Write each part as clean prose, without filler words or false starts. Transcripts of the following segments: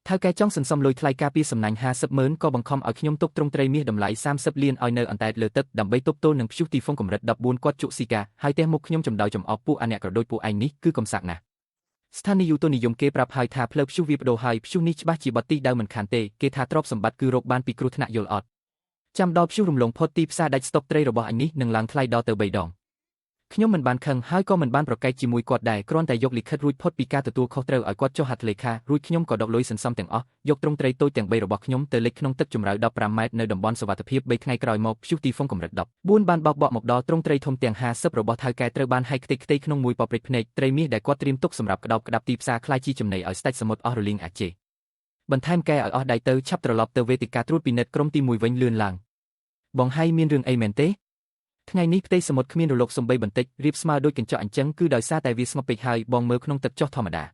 ថៅកែចង់សន្សំលុយថ្លៃការពារសំណាញ់50,000ក៏បង្ខំឲ្យខ្ញុំទុកទ្រង់ត្រីមាសតម្លៃ30លានឲ្យនៅអណ្តែតលើទឹកដើម្បីទប់ទល់នឹងព្យុះទីហ្វុងកម្រិត14គាត់ជក់ស៊ីកាហើយទះមុខខ្ញុំចំដៅចំអប់ពួកអាអ្នកក្រដូចពួកឯងនេះគឺកំសាកណាស់ស្ថានីយ៍យូតូនិយមគេប្រាប់ហើយថាផ្លូវព្យុះវាបដូរហើយព្យុះនេះច្បាស់ជាបត់ទីដៅមិនខានទេគេថាទ្រព្យសម្បត្តិគឺរកបានពីគ្រោះថ្នាក់យល់អត់ចាំដល់ព្យុះរំលងផុតទីផ្សារដាច់ស្តុកត្រីរបស់អញនេះនឹងឡើងថ្លៃដល់ទៅ3ដងខ្ញុំមិនបានខឹងហើយក៏មិនបានប្រកែកជាមួយគាត់ដែរគ្រាន់តែយកលិខិតរួចផុតពីការទទួលខុសត្រូវឲ្យគាត់ចុះហត្ថលេខារួចខ្ញុំក៏ដកលុយសន្សំទាំងអស់យកទ្រង់ត្រីតូចទាំង3របស់ខ្ញុំទៅលិចក្នុងទឹកជម្រៅ15ម៉ែត្រនៅតំបន់សុវត្ថិភាព3ថ្ងៃក្រោយមកព្យុះទីហ្វុងកម្រិត14បានបោកបក់មកដល់ទ្រង់ត្រីធំទាំង50របស់ថៅកែត្រូវបានហែកខ្ទេចខ្ទីក្នុងមួយប៉ព្រិចភ្នែកត្រីមាសដែលគាត់ត្រៀមទុកសម្រាប់ក្តោបក្តាប់ទីផ្សារខ្លាយជាចំណីឲ្យស្ដេចសមុទ្រអស់រលីងអាចេបន្ថែមកែឲ្យអស់ដៃទៅឆាប់ត្រឡប់ទៅវេទិកាត្រួតពិនិត្យក្រុមទី1វិញលឿនឡើងបងហើយមានរឿងអីមែនទេថ្ងៃនេះផ្ទៃសមុទ្រគ្មានរលកសំបីបន្តិចរៀបស្មើដូចកញ្ចក់អញ្ចឹងគឺដោយសារតែវាស្ងប់ពេកហើយបងមើលក្នុងទឹកចុះធម្មត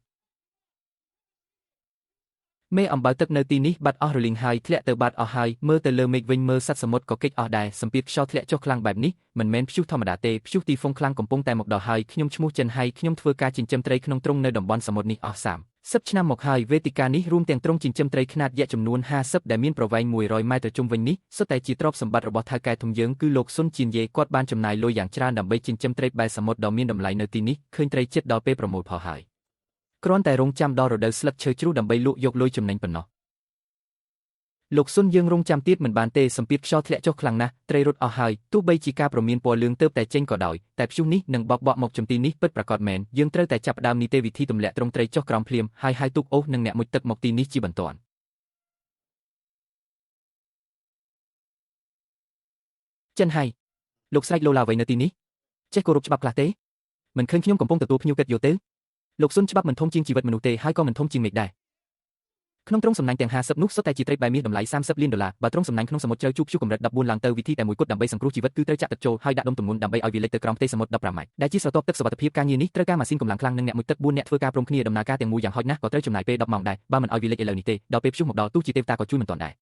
ាមេអំបៅទឹកនៅទីនេះបាត់អស់រលីងហើយធ្លាក់ទៅបាត់អស់ហើយមើលទៅលើមេឃវិញមើលសត្វសមុទ្រក៏គេចអស់ដែរសម្ពាធខ្យល់ធ្លាក់ចុះខ្លាំងបែបនេះមិនមែនព្យុះធម្មតាទេព្យុះទីហ្វុងខ្លាំងកំពុងតែមកដល់ហើយខ្ញុំឈ្មោះចិនហើយខ្ញុំធ្វើការចិញ្ចឹមត្រីក្នុងទ្រុងនៅតំបន់សមុទ្រនេះអស់30ឆ្នាំមកហើយវេទិកានេះរួមទាំងទ្រុងចិញ្ចឹមត្រីខ្នាតយក្សចំនួន50ដែលមានប្រវែង100ម៉ែត្រជុំវិញនេះសុទ្ធតែជាទ្រព្យសម្បត្តិរបស់ថៅកែធំយើងគឺលោកស៊ុនជៀនយេគាត់បានចំណាយលុយយ៉ាងច្រើនដើម្បីចិញ្ចឹមត្រីបែរសមុទ្រដ៏មានតម្លៃនៅទីនេះឃើញត្រីជិតដល់ពេលប្រមូលផលហើយគ្រាន់តែរងចាំដល់រដូវស្លឹកឈើជ្រុះដើម្បីលក់យកលុយចំណេញប៉ុណ្ណោះលោកស៊ុនយើងរងចាំទៀតមិនបានទេសម្ពាធខ្យល់ធ្លាក់ចុះខ្លាំងណាស់ត្រីរត់អស់ហើយទោះបីជាការប្រមានពណ៌លឿងទៅតែចេញក៏ដោយតែព្យុះនេះនឹងបោកបក់មកជំទីនេះពិតប្រាកដមែនយើងត្រូវតែចាប់ផ្ដើមនីតិវិធីទម្លាក់ទ្រង់ត្រីចុះក្រោមភ្លាមហើយទូកអូសនិងអ្នកមុជទឹកមកទីនេះជាបន្ទាន់ចិនហើយលោកស្រែកឡូឡាអ្វីនៅទីនេះចេះគោរពច្បាប់ខ្លះទេមិនឃើញខ្ញុំកំពុងទទួលភ្ញៀវកិត្តិយសទេលោកស៊ុនច្បាប់មិនធំជាងជីវិតមនុស្សទេហើយក៏មិនធំជាងមេឃដែរក្នុងទ្រង់សំណាញ់ទាំង50នោះសុទ្ធតែជាត្រីបែមាសតម្លៃ30លានដុល្លារបើទ្រង់សំណាញ់ក្នុងសមុទ្រជ្រៅជួបព្យុះកម្រិត14ឡើងទៅវិធីតែមួយគត់ដើម្បីសង្គ្រោះជីវិតគឺត្រូវចាក់ទឹកចូលហើយដាក់ដុំទម្ងន់ដើម្បីឲ្យវាលិចទៅក្រោមផ្ទៃសមុទ្រ15ម៉ែត្រដែលជាស្រទាប់ទឹកសុវត្ថិភាពការងារនេះត្រូវការម៉ាស៊ីនកម្លាំងខ្លាំងនិងអ្នកមុជទឹក4នាក់ធ្វើការព្រមគ្នាដំណើរការទាំងមូលយ៉ាងហោចណាស់ក៏ត្រូវចំណាយពេល10ម៉ោងដែរបើមិនឲ្យវាលិចឥឡូវនេះទេដល់ពេលព្យុះមកដល់ទោះជាទេវតាក៏ជួយមិនទាន់ដែរ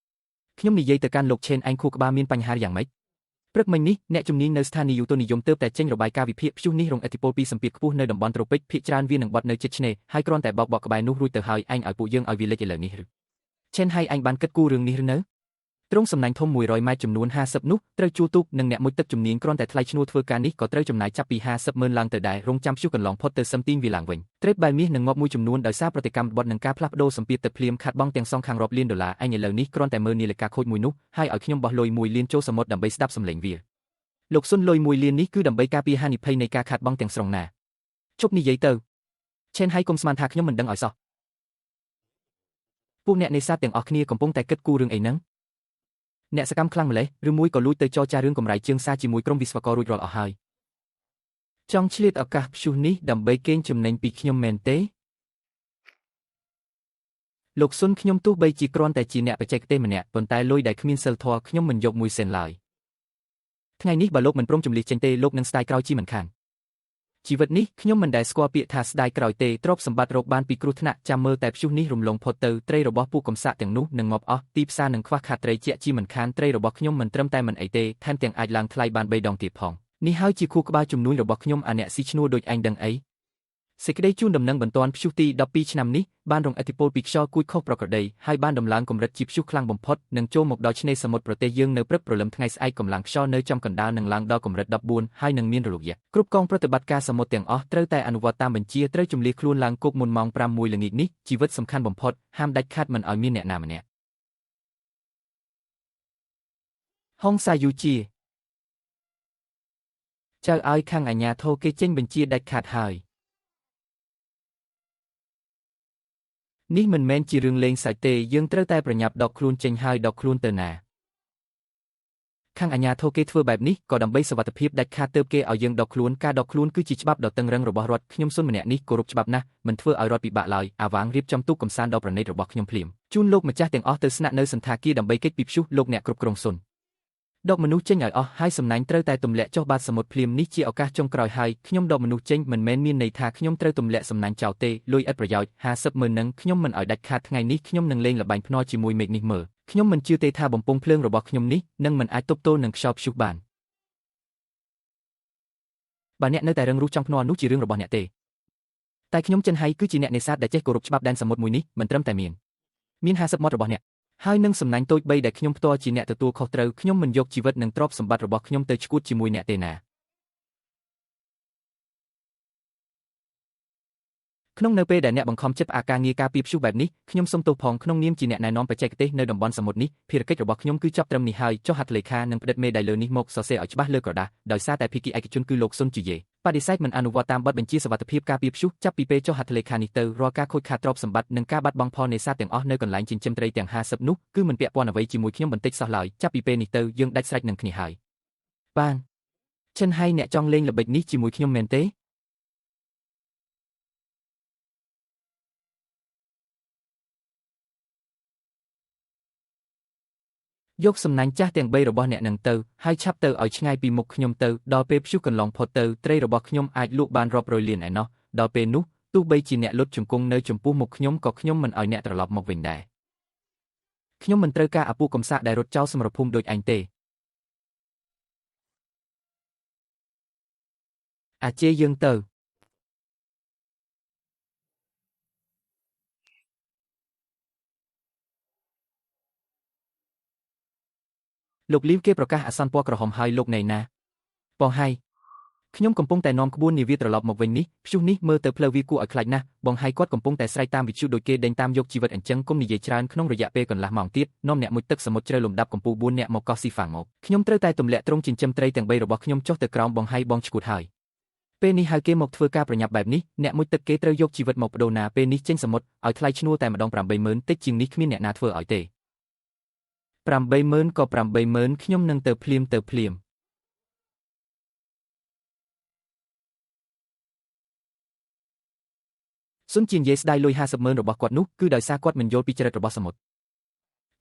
ខ្ញុំនិយាយទៅកាន់លោកឆេនឯងខួរក្បាលមានបញ្ហាយ៉ាងម៉េចព្រឹកមិញនេះអ្នកជំនាញនៅស្ថានីយ៍យូតូនិយមទើបតែចេញរបាយការណ៍វិភាគព្យុះនេះរងឥទ្ធិពលពីសម្ពាធខ្ពស់នៅតំបន់ត្រូពិកភាគច្រើនវានឹងបត់នៅជិតឆ្នេរហើយគ្រាន់តែបោកបក់ក្បែរនោះរួចទៅហើយឯងឲ្យពួកយើងឲ្យវាលិចឥឡូវនេះឬឆេនហើយឯងបានគិតគូររឿងនេះឬនៅទ្រង់សំណាញ់ធំ100ម៉ែត្រចំនួន50នោះត្រូវជួលទូកនិងអ្នកមុជទឹកជំនាញគ្រាន់តែថ្លៃឈ្នួលធ្វើការនេះក៏ត្រូវចំណាយចាប់ពី50,000ឡើងទៅដែររងចាំព្យុះកន្លងផុតទៅសឹមទីងវាឡើងវិញត្រេបបែមាសនឹងងាប់មួយចំនួនដោយសារប្រតិកម្មបត់នឹងការផ្លាស់ប្ដូរសម្ពាធទឹកភ្លៀងខាត់បងទាំងសងខាងរាប់លានដុល្លារឯងឥឡូវនេះគ្រាន់តែមើលនាឡិកាខូចមួយនោះហើយឲ្យខ្ញុំបោះលុយ1លានចូលសមុទ្រដើម្បីស្ដាប់សំឡេងវាលោកស៊ុនលុយ1លាននេះគឺដើម្បីការពារហានិភ័យនៃការខាត់បងទាំងស្រុងណាជប់និយាយទៅឆេនហើយកុំស្មានថាខ្ញុំមិនដឹងឲ្យសោះពួកអ្នកនេសាទទាំងអស់គ្នាកំពុងតែគិតគូររឿងអីហ្នឹងអ្នកសកម្មខ្លាំងម្លេះឬមួយក៏លួចទៅចរចារឿងកម្រៃជើងសារជាមួយក្រុមវិស្វកររួចរាល់អស់ហើយចង់ឆ្លៀតឱកាសព្យុះនេះដើម្បីកេងចំណេញពីខ្ញុំមែនទេលោកស៊ុនខ្ញុំទោះបីជាគ្រាន់តែជាអ្នកបច្ចេកទេសម្នាក់ប៉ុន្តែលុយដែលគ្មានសិលធម៌ខ្ញុំមិនយក1សេនឡើយថ្ងៃនេះបើលោកមិនព្រមជំលះចេញទេលោកនឹងស្ដាយក្រោយជាមិនខានជីវិតនេះខ្ញុំមិនដែលស្គាល់ពាក្យថាស្ដាយក្រោយទេទ្រព្យសម្បត្តិរកបានពីគ្រោះថ្នាក់ចាំមើលតែព្យុះនេះរំលងផុតទៅត្រីរបស់ពួកកំសាកទាំងនោះនឹងងាប់អស់ទីផ្សារនឹងខ្វះខាតត្រីជាក់ជាមិនខានត្រីរបស់ខ្ញុំមិនត្រឹមតែមិនអីទេថែមទាំងអាចឡើងថ្លៃបាន3ដងទៀតផងនេះហើយជាខួរក្បាលជំនួញរបស់ខ្ញុំអាអ្នកស៊ីឈ្នួលដូចឯងដឹងអីសេចក្តីជូនដំណឹងបន្ទាន់ព្យុះទី12ឆ្នាំនេះបានរងឥទ្ធិពលពីខ្យល់គួចខុសប្រក្រតីហើយបានដំឡើងកម្រិតជាព្យុះខ្លាំងបំផុតនឹងចូលមកដល់ឆ្នេរសមុទ្រប្រទេសយើងនៅព្រឹកព្រលឹមថ្ងៃស្អែកកម្លាំងខ្យល់នៅចំកណ្ដាលនឹងឡើងដល់កម្រិត14ហើយនឹងមានរលកយក្សគ្រប់កងប្រតិបត្តិការសមុទ្រទាំងអស់ត្រូវតែអនុវត្តតាមបញ្ជាត្រូវជម្លៀសខ្លួនឡើងគប់មុនម៉ោង5:01ល្ងាចនេះជីវិតសំខាន់បំផុតហាមដាច់ខាតមិនឲ្យមានអ្នកណាម្នាក់ហុងសាយូជាចៅឲ្យខាងអាជ្ញាធរគេចេញបញ្ជាដាច់ខាតហើយនេះមិនមែនជារឿងលេងសើចទេយើងត្រូវតែប្រញាប់ដកខ្លួនចេញហើយដកខ្លួនទៅណាខាងអាជ្ញាធរគេធ្វើបែបនេះក៏ដើម្បីសុវត្ថិភាពដាច់ខាតទើបគេឲ្យយើងដកខ្លួនការដកខ្លួនគឺជាច្បាប់ដ៏តឹងរ៉ឹងរបស់រដ្ឋខ្ញុំសុនម្នាក់នេះគោរពច្បាប់ណាស់មិនធ្វើឲ្យរដ្ឋពិបាកឡើយអាវាងរៀបចំទូកកំសាន្តដ៏ប្រណីតរបស់ខ្ញុំភ្លាមជូនលោកម្ចាស់ទាំងអស់ទៅស្នាក់នៅសន្តាគារដើម្បីគេចពីព្យុះលោកអ្នកគ្រប់គ្រងសុនដកមនុស្សចេញឲ្យអស់ហើយសំណាញ់ត្រូវតែទម្លាក់ចុះបាតសមុទ្រភ្លាមនេះជាឱកាសចុងក្រោយហើយខ្ញុំដកមនុស្សចេញមិនមែនមានន័យថាខ្ញុំត្រូវទម្លាក់សំណាញ់ចោលទេលុយឥតប្រយោជន៍50,000នឹងខ្ញុំមិនឲ្យដាច់ខាតថ្ងៃនេះខ្ញុំនឹងលេងល្បែងភ្នាល់ជាមួយមេឃនេះមើលខ្ញុំមិនជឿទេថាបំពង់ភ្លើងរបស់ខ្ញុំនេះនឹងមិនអាចទប់ទល់នឹងខ្យល់ព្យុះបានបើអ្នកនៅតែរឹងរូសចង់ភ្នាល់នោះជារឿងរបស់អ្នកទេតែខ្ញុំចិនហៃគឺជាអ្នកនេសាទដែលចេះគោរពច្បាប់ដែនសមុទ្រមួយនេះមិនត្រឹមតែមាន មាន50មាត់របស់អ្នកហើយនឹងសំណាញ់តូច3ដែលខ្ញុំផ្ទាល់ជាអ្នកទទួលខុសត្រូវខ្ញុំមិនយកជីវិតនិងទ្រព្យសម្បត្តិរបស់ខ្ញុំទៅឈ្គួតជាមួយអ្នកទេណាក្នុងនៅពេលដែលអ្នកបង្ខំចិត្តផ្អាកការងារការពារព្យុះបែបនេះខ្ញុំសូមទោសផងក្នុងនាមជាអ្នកណែនាំបច្ចេកទេសនៅតំបន់សមុទ្រនេះភារកិច្ចរបស់ខ្ញុំគឺចាប់ត្រឹមនេះហើយចុះហត្ថលេខានិងផ្តិតមេដាយលើនេះមកសរសេរឲ្យច្បាស់លើក្រដាសដោយសារតែភាគីឯកជនគឺលោកស៊ុនជីយេបដិសេធមិនអនុវត្តតាមបទបញ្ជាសុវត្ថិភាពការពារព្យុះចាប់ពីពេលចុះហត្ថលេខានេះទៅរាល់ការខូចខាតទ្រព្យសម្បត្តិនិងការបាត់បង់ផលនេសាទទាំងអស់នៅកន្លែងចិញ្ចឹមត្រីទាំង50នោះគឺមិនពាក់ព័ន្ធអ្វីជាមួយខ្ញុំបន្តិចសោះឡើយចាប់ពីពេលនេះទៅយើងដាច់ស្រេចនឹងគ្នាហើយបានចិនហើយអ្នកចង់លេងល្បិចនេះជាមួយខ្ញុំមែនទេយកសំណាញ់ចាស់ទាំង3របស់អ្នកនឹងទៅហើយឆាប់ទៅឲ្យឆ្ងាយពីមុខខ្ញុំទៅដល់ពេលព្យុះកន្លងផុតទៅត្រីរបស់ខ្ញុំអាចលក់បានរាប់រយលានឯណោះដល់ពេលនោះទោះបីជាអ្នកលុតជង្គង់នៅចំពោះមុខខ្ញុំក៏ខ្ញុំមិនឲ្យអ្នកត្រឡប់មកវិញដែរខ្ញុំមិនត្រូវការអាពួកកំសាកដែលរត់ចោលសមរភូមិដូចឯងទេអាជេយើងទៅលោកលីវគេប្រកាសអាសន្នពណ៌ក្រហមហើយលោកណៃណាបងហើយខ្ញុំកំពុងតែនាំក្បួននាវាត្រឡប់មកវិញនេះព្យុះនេះមើលទៅផ្លូវវាគួរឲ្យខ្លាចណាស់បងហើយគាត់កំពុងតែស្រែកតាមវិទ្យុដូចគេដេញតាមយកជីវិតអញ្ចឹងគុំនិយាយច្រើនក្នុងរយៈពេលកន្លះម៉ោងទៀតនាំអ្នកមុជទឹកសមុទ្រជ្រៅលំដាប់កម្ពស់4អ្នកមកកោះស៊ីហ្វាំងមកខ្ញុំត្រូវតែទម្លាក់ទ្រង់ចិញ្ចឹមត្រីទាំង3របស់ខ្ញុំចុះទៅក្រោមបងហើយបងឈួតហើយពេលនេះហើយគេមកធ្វើការប្រញាប់បែបនេះអ្នកមុជទឹកគេត្រូវយកជីវិតមកបដូរណាពេលនេះចេញសមុទ្រឲ្យថ្លៃឈ្នួលតែម្ដង80000តិចជាងនេះគ្មានអ្នកណាធ្វើឲ្យទេ80000ក៏80000ខ្ញុំនឹងទៅភ្លាមស៊ុនជាងយាយស្ដាយលុយ500000របស់គាត់នោះគឺដោយសារគាត់មិនយល់ពីចរិតរបស់សមុទ្រ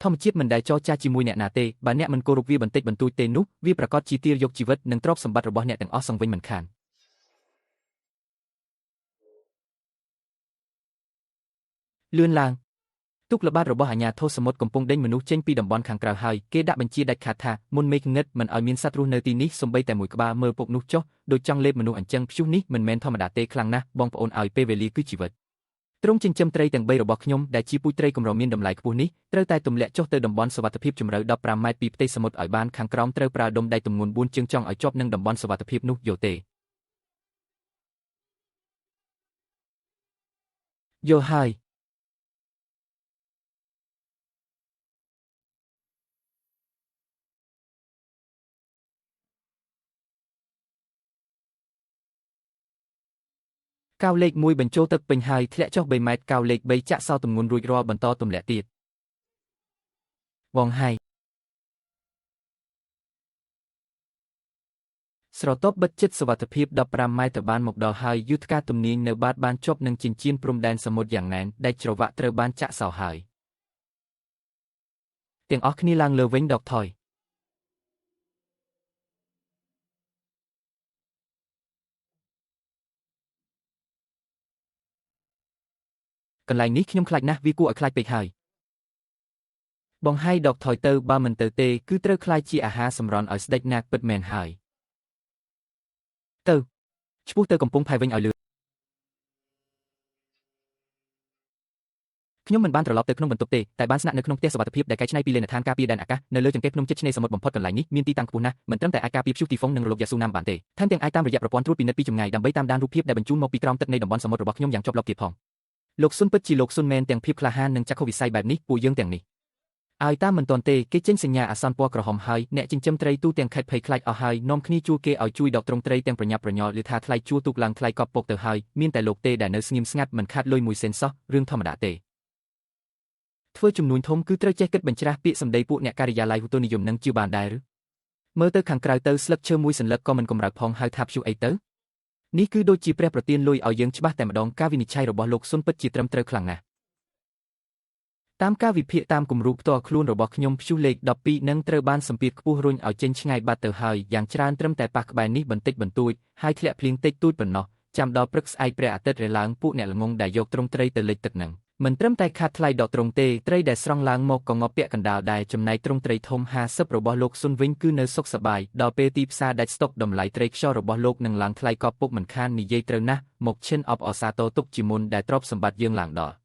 ធម្មជាតិមិនដែលចរចាជាមួយអ្នកណាទេបើអ្នកមិនគោរពវាបន្តិចបន្តួចទេនោះវាប្រកាសជាទារយកជីវិតនិងទ្រព្យសម្បត្តិរបស់អ្នកទាំងអស់សងវិញមិនខានលឿនឡើងទុកល្បាតរបស់អាជ្ញាធរសមុទ្រកំពុងដេញមនុស្សចេញពីតំបន់ខាងក្រៅហើយគេដាក់បញ្ជាដាច់ខាតថាមុនមេឃងឹតមិនឲ្យមានសត្វរស់នៅទីនេះសូម្បីតែមួយក្បាលមើលពុកនោះចុះដូចចង់លេបមនុស្សអញ្ចឹងព្យុះនេះមិនមែនធម្មតាទេខ្លាំងណាស់បងប្អូនឲ្យពេលវេលាគឺជីវិតទ្រង់ចិញ្ចឹមត្រីទាំង3របស់ខ្ញុំដែលជាពូជត្រីកម្រមានតម្លៃខ្ពស់នេះត្រូវតែទម្លាក់ចុះទៅតំបន់សុវត្ថិភាពជម្រៅ15ម៉ែត្រពីផ្ទៃសមុទ្រឲ្យបានខាងក្រោមត្រូវប្រើដុំដែកទម្ងន់4ជើងចង់ឲ្យជាប់នឹងតំបន់សុវត្ថិភាពនោះយកទេយកហើយកៅលេខ1បញ្ចូលទឹកពេញហើយធ្លាក់ចុះ3ម៉ែត្រកៅលេខ3ចាក់សោទម្ងន់រួចរាល់បន្តទម្លាក់ទៀតបងហើយស្រទាប់បិទជិតសុវត្ថិភាព15ម៉ែត្រទៅបានមកដល់ហើយយុទ្ធការទំនាញនៅបាតបានជាប់នឹងចិញ្ចៀនព្រំដែនសមុទ្រយ៉ាងណែនដែលច្រវាក់ត្រូវបានចាក់សោហើយទាំងអស់គ្នាឡើងលើវិញដកថយកន្លែងនេះខ្ញុំខ្លាចណាស់វាគួរឲ្យខ្លាចពេកហើយបងហើយដកថយទៅបើមិនទៅទេគឺត្រូវខ្លាចជាអាហារសម្រន់ឲ្យស្ដេចណាកពិតមែនហើយទៅឈ្មោះទៅកំពង់ផែវិញឲ្យលឿនខ្ញុំមិនបានត្រឡប់ទៅក្នុងបន្ទប់ទេតែបានស្នាក់នៅក្នុងផ្ទះសុវត្ថិភាពដែលកែច្នៃពីលេនដ្ឋានការពារដែនអាកាសនៅលើចង្កេះភ្នំជិតឆ្នេរសមុទ្របំផុតកន្លែងនេះមានទីតាំងខ្ពស់ណាស់មិនត្រឹមតែអាចការពារព្យុះទីហ្វុងនិងរលកយ៉ាស៊ូណាមបានទេថែមទាំងអាចតាមរយៈប្រព័ន្ធត្រួតពិនិត្យពីចម្ងាយដើម្បីតាមដានរូបភាពដែលបញ្ជូនមកពីក្រោមទឹកនៃតំបន់សមុទ្ររបស់ខ្ញុំយ៉ាងជាប់លាប់ទៀតផងលោកស៊ុនពិតជាលោកស៊ុនមែនទាំងភាពក្លាហាននិងចក្ខុវិស័យបែបនេះពួកយើងទាំងនេះឲ្យតាមមិនទាន់ទេគេចេញសញ្ញាអាសន្នពណ៌ក្រហមហើយអ្នកចិញ្ចឹមត្រីទូទាំងខេត្តភ័យខ្លាចអស់ហើយនាំគ្នាជួគេឲ្យជួយដកទ្រង់ត្រីទាំងប្រញាប់ប្រញាល់ឮថាថ្លៃជួទូកឡើងថ្លៃកប់ពុកទៅហើយមានតែលោកទេដែលនៅស្ងៀមស្ងាត់មិនខាតលុយមួយសេនសោះរឿងធម្មតាទេធ្វើជំនួញធំគឺត្រូវចេះគិតបញ្ច្រាស់ពាក្យសម្ដីពួកអ្នកការិយាល័យហូតូនិយមនឹងជឿបានដែរឬមើលទៅខាងក្រៅទៅស្លឹកឈើមួយសន្លឹកក៏មិនកម្រើកផងហើយថាព្យុះអីទៅនេះគឺដូចជាព្រះប្រទានលុយឲ្យយើងច្បាស់តែម្ដងការវិនិច្ឆ័យរបស់លោកស៊ុនពិតជាត្រឹមត្រូវខ្លាំងណាស់តាមការវិភាគតាមគំរូផ្ទាល់ខ្លួនរបស់ខ្ញុំព្យុះលេខ12នឹងត្រូវបានសម្ពាធខ្ពស់រុញឲ្យចេញឆ្ងាយបាត់ទៅហើយយ៉ាងច្រើនត្រឹមតែប៉ះក្បែរនេះបន្តិចបន្តួចហើយធ្លាក់ភ្លៀងតិចតួចប៉ុណ្ណោះចាំដល់ព្រឹកស្អែកព្រះអាទិត្យរឡើងពួកអ្នកល្ងងដែលយកទ្រង់ត្រីទៅលិចទឹកនឹងមិនត្រឹមតែខាតថ្លៃដកទ្រង់ទេត្រីដែលស្រង់ឡើងមកក៏ងាប់ពាក់កណ្ដាលដែរចំណែកទ្រង់ត្រីធំ50របស់លោកស៊ុនវិញគឺនៅសុខសប្បាយដល់ពេលទីផ្សារដាច់ស្តុកតម្លៃត្រីខ្យល់របស់លោកនឹងឡើងថ្លៃកប់ពុកមិនខាននិយាយត្រូវណាស់មកឈិនអបអសាទរទុកជាមុនដែលទ្រព្យសម្បត្តិយើងឡើងដល់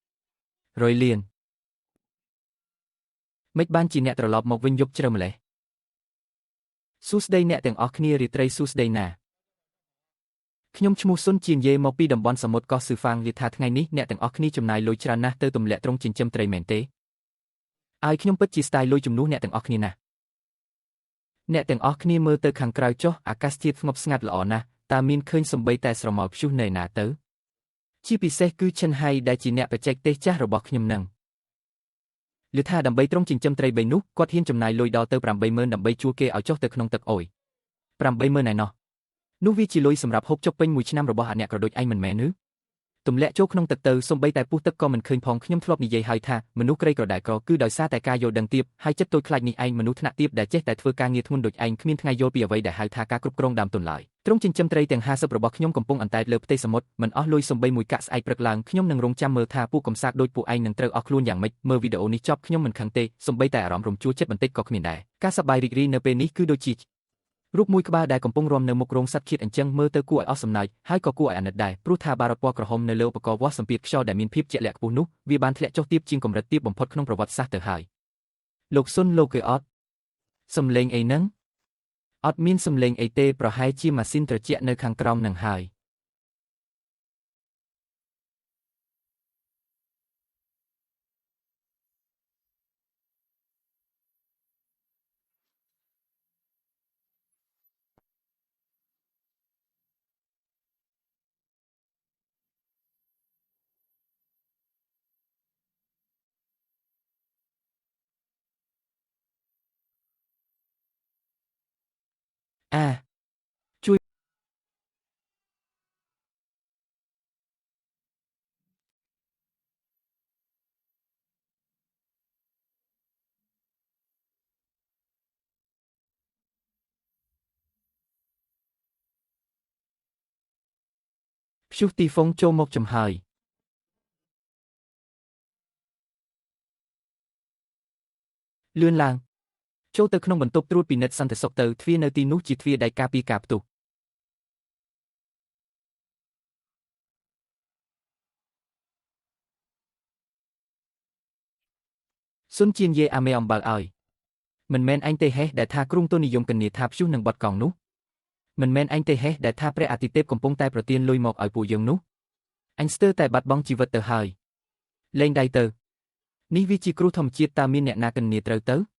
100លាន មិនបានជាអ្នកត្រឡប់មកវិញយប់ជ្រៅម្លេះសួស្ដីអ្នកទាំងអស់គ្នារាត្រីសួស្ដីណាខ្ញុំឈ្មោះស៊ុនជាងយេមកពីតំបន់សមុទ្រកោះស៊ឺហ្វាងលាថាថ្ងៃនេះអ្នកទាំងអស់គ្នាចំណាយលុយច្រើនណាស់ទៅទម្លាក់ទ្រង់ចិញ្ចឹមត្រីមែនទេឲ្យខ្ញុំពិតជាស្ទាយលុយជំនួសអ្នកទាំងអស់គ្នាណាស់អ្នកទាំងអស់គ្នាមើលទៅខាងក្រៅចុះអាកាសធាតុស្ងប់ស្ងាត់ល្អណាស់តើមានឃើញសំបីតែស្រមោលព្យុះនៅណាទៅជាពិសេសគឺឈិនហៃដែលជាអ្នកបច្ចេកទេសចាស់របស់ខ្ញុំនឹងឮថាដើម្បីទ្រង់ចិញ្ចឹមត្រីបីនោះគាត់ហ៊ានចំណាយលុយដល់ទៅ80000ដើម្បីជួលគេឲ្យចុះទៅក្នុងទឹកអូយ80000ឯណោះនោះវាជាលុយសម្រាប់ហូបចុកពេញមួយឆ្នាំរបស់អ្នកក្រដូចឯងមិនមែនឬទម្លាក់ចូលក្នុងទឹកទៅសំបីតែពុះទឹកក៏មិនឃើញផងខ្ញុំធ្លាប់និយាយហើយថាមនុស្សក្រីក្រដែលក្រគឺដោយសារតែការយល់ដឹងទាបហើយចិត្តតូចខ្លាចនេះឯងមនុស្សថ្នាក់ទាបដែលចេះតែធ្វើការងារធ្ងន់ដូចឯងគ្មានថ្ងៃយល់ពីអ្វីដែលហៅថាការគ្រប់គ្រងដើមទុនឡើយទ្រង់ចិញ្ចឹមត្រីទាំង50របស់ខ្ញុំកំពុងអណ្តែតលើផ្ទៃសមុទ្រមិនអស់លុយសំបីមួយកាក់ស្អែកព្រឹកឡើងខ្ញុំនឹងរងចាំមើលថាពួកកំសាកដូចពួកឯងនឹងត្រូវអស់ខ្លួនយ៉ាងម៉េចមើលវីដេអូនេះចប់ខ្ញុំមិនខឹងទេសំបីតែអារម្មណ៍រំជួលចិត្តបន្តិចក៏គ្មានដែរការសប្បាយរីករាយនៅពេលនេះគឺដូចជារូបមួយក្បាលដែលកំពុងរំនៅមុខរោងសត្វជាតិអញ្ចឹងមើលទៅគួរឲ្យអស់សំណើចហើយក៏គួរឲ្យអាណិតដែរព្រោះថាបារតពណ៌ក្រហមនៅលើឧបករណ៍វាស់សម្ពាធខ្យល់ដែលមានភាពជាក់លាក់ខ្ពស់នោះវាបានធ្លាក់ចុះទាបជាងកម្រិតទាបបំផុតក្នុងប្រវត្តិសាស្ត្រទៅហើយលោកស៊ុនលោកគេអត់សំឡេងអីហ្នឹងអត់មានសំឡេងអីទេប្រហែលជាម៉ាស៊ីនត្រជាក់នៅខាងក្រោមនឹងហើយជួយព្យុះទីហ្វុងចូលមកចំហើយលឿនឡើងចូលទៅក្នុងបន្ទប់ត្រួតពិនិត្យសន្តិសុខទៅទ្វារនៅទីនោះជាទ្វារដែលការពារការផ្ទុះស៊ុនជាងយេអាមេអំបើកឲ្យមិនមែនឯងទេហេះដែលថាគ្រងទុននិយមកញ្ញាថាព្យុះនឹងបត់កង់នោះមិនមែនឯងទេហេះដែលថាព្រះអាទិទេពកំពុងតែប្រទានលុយមកឲ្យពួកយើងនោះអញស្ទើរតែបាត់បង់ជីវិតទៅហើយលេងដៃទៅនេះវាជាគ្រោះធម្មជាតិតើមានអ្នកណាគណនាត្រូវទៅ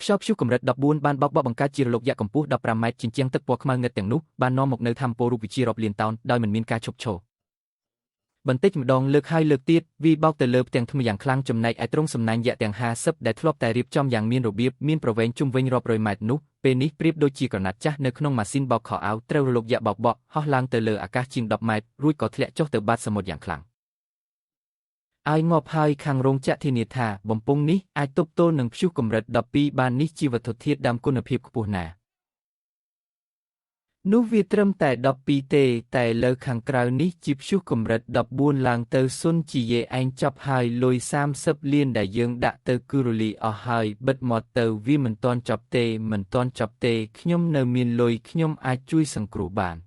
ខ្យល់ព្យុះកម្រិត14បានបោកបក់បង្កើតជារលកយក្សកម្ពស់15ម៉ែត្រជញ្ជាំងទឹកពណ៌ខ្មៅងឹតទាំងនោះបាននាំមកនូវថាមពលរូបវិទ្យារាប់លានតោនដោយមិនមានការឈប់ឈរបន្តិចម្ដងលើកហើយលើកទៀតវាបោកទៅលើផ្ទាំងធ្មេញយ៉ាងខ្លាំងចំណែកឯទ្រង់សំណាញ់យក្សទាំង50ដែលធ្លាប់តែរៀបចំយ៉ាងមានរបៀបមានប្រវែងជុំវិញរាប់រយម៉ែត្រនោះពេលនេះប្រៀបដូចជាក្រណាត់ចាស់នៅក្នុងម៉ាស៊ីនបោកខោអាវត្រូវរលកយក្សបោកបក់ហោះឡើងទៅលើអាកាសជាង10ម៉ែត្ររួចក៏ធ្លាក់ចុះទៅបាតសមុទ្រយ៉ាងខ្លាំងឲ្យងាប់ហើយខាងរោងចក្រធានាថាបំពង់នេះអាចទប់ទល់នឹងព្យុះកម្រិត12បាននេះជាវត្ថុធាតុដើមគុណភាពខ្ពស់ណាស់នោះវាត្រឹមតែ12ទេតែលើខាងក្រៅនេះជាព្យុះកម្រិត14ឡើងទៅស៊ុនជាយេឯងចាប់ហើយលុយ30លានដែលយើងដាក់ទៅគឺរលីអស់ហើយបិទមាត់ទៅវាមិនទាន់ចប់ទេមិនទាន់ចប់ទេខ្ញុំនៅមានលុយខ្ញុំអាចជួយសង្គ្រោះបាន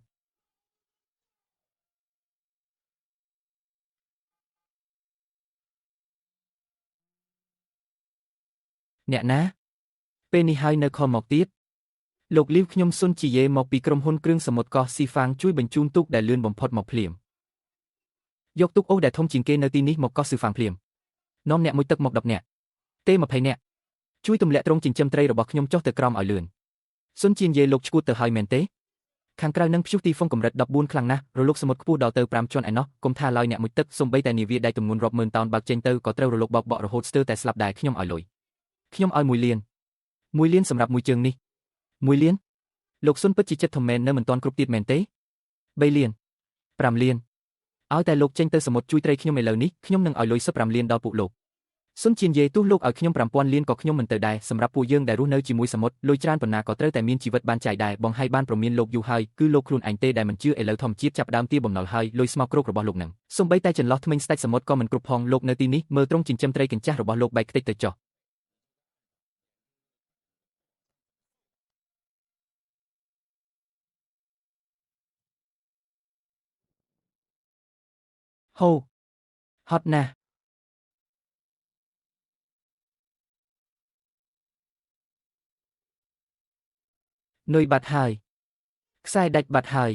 អ្នកណាពេលនេះហើយនៅខំមកទៀតលោកលីវខ្ញុំស៊ុនជាយេមកពីក្រុមហ៊ុនគ្រឿងសមុទ្រកោះស៊ីហ្វាងជួយបញ្ជូនទូកដែលលឿនបំផុតមកភ្លាមយកទូកអូសដែលធំជាងគេនៅទីនេះមកកោះស៊ឺហ្វាងភ្លាមនាំអ្នកមួយទឹកមក10នាក់ទេ20នាក់ជួយទម្លាក់ទ្រង់ចិញ្ចឹមត្រីរបស់ខ្ញុំចុះទៅក្រោមឲ្យលឿនស៊ុនជាយេលោកឈួតទៅហើយមែនទេខាងក្រៅនឹងព្យុះទីហ្វុងកម្រិត14ខ្លាំងណាស់រលកសមុទ្រខ្ពស់ដល់ទៅ5ជាន់ឯណោះគុំថាឡើយអ្នកមួយទឹកសំបីតែនាវាដែលទម្ងន់រាប់ម៉ឺនតោនបើកចេញទៅក៏ត្រូវរលកបោកបក់រហូតស្ទើរតែស្លាប់ដែរខ្ញុំឲ្យលុយខ្ញុំឲ្យ1លាន1លានសម្រាប់មួយជើងនេះ1លានលោកស៊ុនពិតជាចិត្តធំមែននៅមិនទាន់គ្រប់ទៀតមែនទេ3លាន5លានឲ្យតែលោកចេញទៅសមុទ្រជួយត្រីខ្ញុំឥឡូវនេះខ្ញុំនឹងឲ្យលុយ15លានដល់ពួកលោកស៊ុនជាយេទោះលោកឲ្យខ្ញុំ5000លានក៏ខ្ញុំមិនទៅដែរសម្រាប់ពួកយើងដែលរស់នៅជាមួយសមុទ្រលុយច្រើនប៉ុណ្ណាក៏ត្រូវតែមានជីវិតបានចាយដែរបងហើយបានប្រមានលោកយូរហើយគឺលោកខ្លួនឯងទេដែលមិនជឿឥឡូវធម្មជាតិចាប់ដើមទាបំណុលហើយលុយស្មោកគ្រោករបស់លោកនឹងសំបីតែចន្លោះធ្មេញស្ដេចសមុទ្រក៏មិនគ្រប់ផងលោកនៅទីនេះមើលទ្រង់ចិញ្ចឹមត្រីកញ្ចាស់របស់លោកបែកខ្ទេចទៅចុះ ហូហត់ណាស់នុយបាត់ហើយខ្សែដាច់បាត់ហើយ